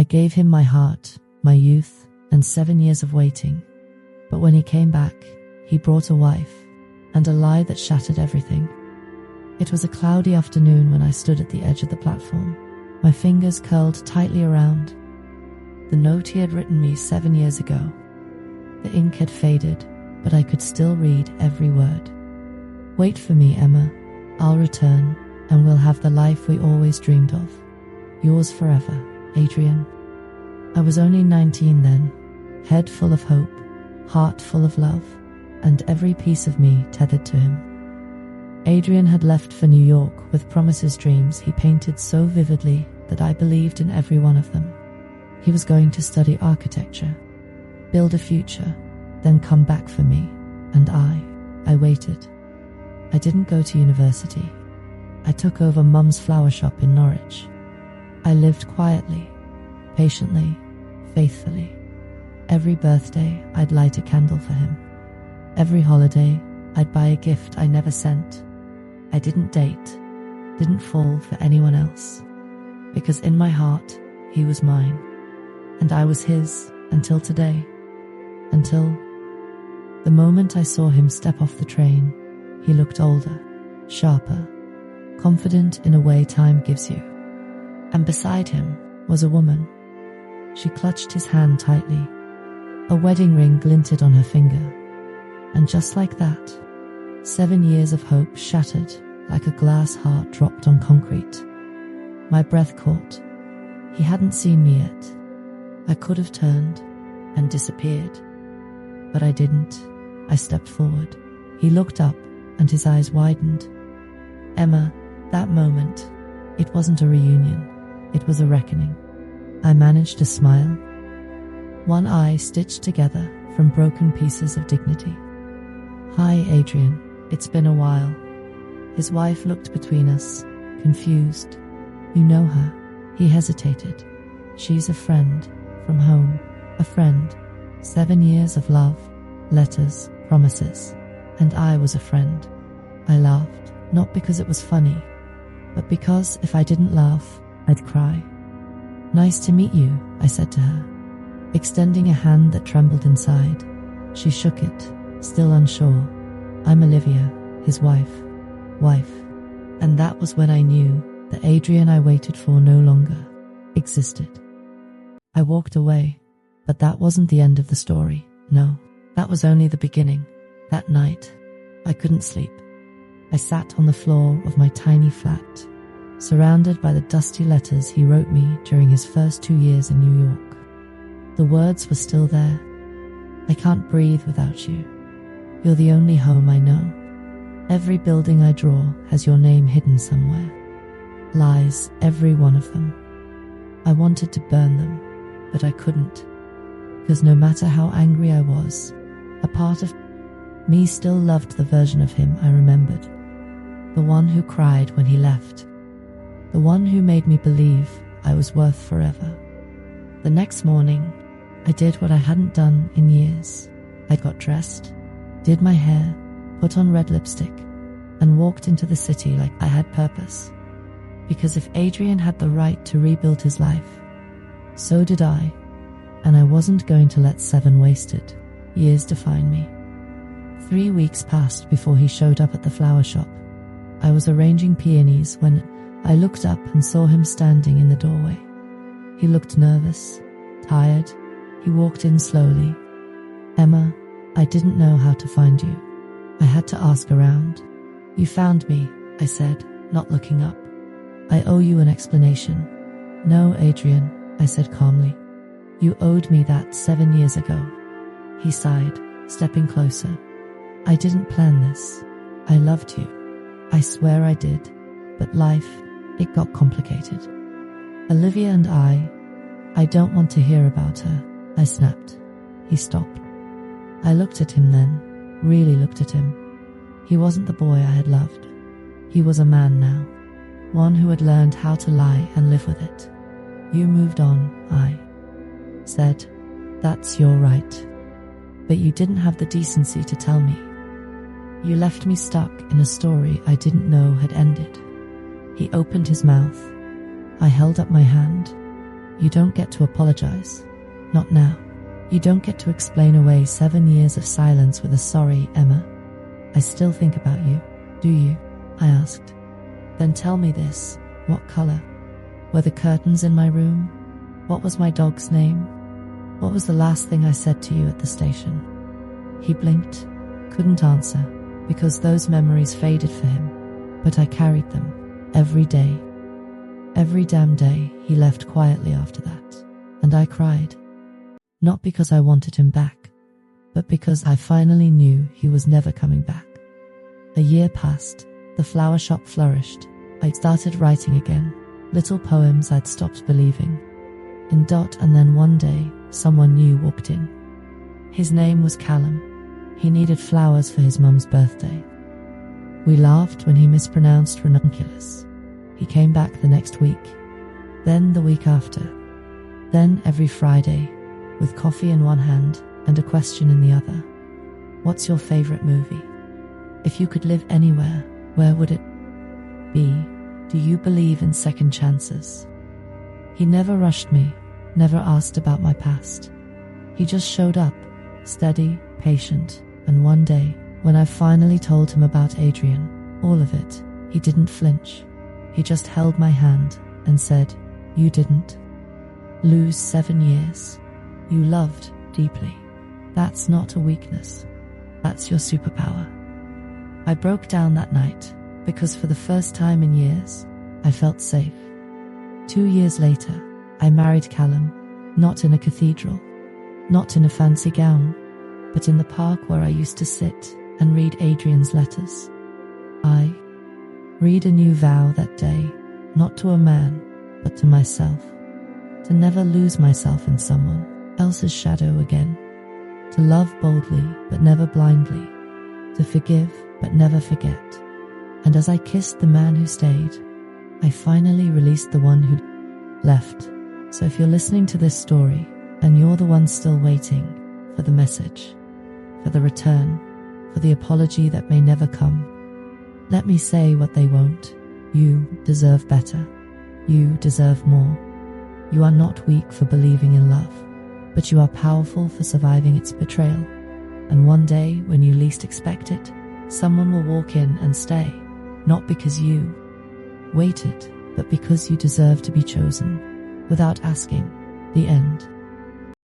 I gave him my heart, my youth, and 7 years of waiting. But when he came back, he brought a wife, and a lie that shattered everything. It was a cloudy afternoon when I stood at the edge of the platform, my fingers curled tightly around the note he had written me 7 years ago. The ink had faded, but I could still read every word. Wait for me, Emma. I'll return, and we'll have the life we always dreamed of. Yours forever, Adrian. I was only 19 then, head full of hope, heart full of love, and every piece of me tethered to him. Adrian had left for New York with promises, dreams he painted so vividly that I believed in every one of them. He was going to study architecture, build a future, then come back for me, and I waited. I didn't go to university. I took over Mum's flower shop in Norwich. I lived quietly, patiently, faithfully. Every birthday, I'd light a candle for him. Every holiday, I'd buy a gift I never sent. I didn't date, didn't fall for anyone else, because in my heart, he was mine, and I was his until today. Until the moment I saw him step off the train, he looked older, sharper, confident in a way time gives you. And beside him was a woman. She clutched his hand tightly. A wedding ring glinted on her finger. And just like that, 7 years of hope shattered like a glass heart dropped on concrete. My breath caught. He hadn't seen me yet. I could have turned and disappeared, but I didn't. I stepped forward. He looked up and his eyes widened. Emma, that moment, it wasn't a reunion. It was a reckoning. I managed to smile, one eye stitched together from broken pieces of dignity. Hi, Adrian. It's been a while. His wife looked between us, confused. You know her? He hesitated. She's a friend from home. A friend. 7 years of love, letters, promises. And I was a friend. I laughed, not because it was funny, but because if I didn't laugh, I'd cry. Nice to meet you, I said to her, extending a hand that trembled inside. She shook it, still unsure. I'm Olivia, his wife. And that was when I knew the Adrian I waited for no longer existed. I walked away, but that wasn't the end of the story. No, that was only the beginning. That night, I couldn't sleep. I sat on the floor of my tiny flat, surrounded by the dusty letters he wrote me during his first 2 years in New York. The words were still there. I can't breathe without you. You're the only home I know. Every building I draw has your name hidden somewhere. Lies, every one of them. I wanted to burn them, but I couldn't, because no matter how angry I was, a part of me still loved the version of him I remembered. The one who cried when he left. The one who made me believe I was worth forever. The next morning, I did what I hadn't done in years. I got dressed, did my hair, put on red lipstick, and walked into the city like I had purpose. Because if Adrian had the right to rebuild his life, so did I, and I wasn't going to let 7 wasted years define me. 3 weeks passed before he showed up at the flower shop. I was arranging peonies when I looked up and saw him standing in the doorway. He looked nervous, tired. He walked in slowly. Emma, I didn't know how to find you. I had to ask around. You found me, I said, not looking up. I owe you an explanation. No, Adrian, I said calmly. You owed me that 7 years ago. He sighed, stepping closer. I didn't plan this. I loved you. I swear I did. But life, it got complicated. Olivia and I don't want to hear about her, I snapped. He stopped. I looked at him then, really looked at him. He wasn't the boy I had loved. He was a man now, one who had learned how to lie and live with it. You moved on, I said. That's your right. But you didn't have the decency to tell me. You left me stuck in a story I didn't know had ended. He opened his mouth. I held up my hand. You don't get to apologize. Not now. You don't get to explain away 7 years of silence with a sorry, Emma. I still think about you. Do you? I asked. Then tell me this. What color? Were the curtains in my room? What was my dog's name? What was the last thing I said to you at the station? He blinked, couldn't answer, because those memories faded for him, but I carried them every day. Every damn day he left quietly after that, and I cried. Not because I wanted him back, but because I finally knew he was never coming back. A year passed, the flower shop flourished. I started writing again, little poems I'd stopped believing. And then one day, someone new walked in. His name was Callum. He needed flowers for his mum's birthday. We laughed when he mispronounced ranunculus. He came back the next week, then the week after, then every Friday, with coffee in one hand and a question in the other. What's your favorite movie? If you could live anywhere, where would it be? Do you believe in second chances? He never rushed me, never asked about my past. He just showed up, steady, patient, and one day, when I finally told him about Adrian, all of it, he didn't flinch. He just held my hand and said, "You didn't lose 7 years. You loved deeply. That's not a weakness. That's your superpower." I broke down that night because for the first time in years, I felt safe. 2 years later, I married Callum, not in a cathedral, not in a fancy gown, but in the park where I used to sit and read Adrian's letters. I read a new vow that day, not to a man, but to myself, to never lose myself in someone else's shadow again, to love boldly but never blindly, to forgive but never forget. And as I kissed the man who stayed, I finally released the one who left. So if you're listening to this story and you're the one still waiting for the message, for the return, for the apology that may never come, let me say what they won't. You deserve better. You deserve more. You are not weak for believing in love, but you are powerful for surviving its betrayal. And one day, when you least expect it, someone will walk in and stay, not because you waited, but because you deserve to be chosen, without asking. The end.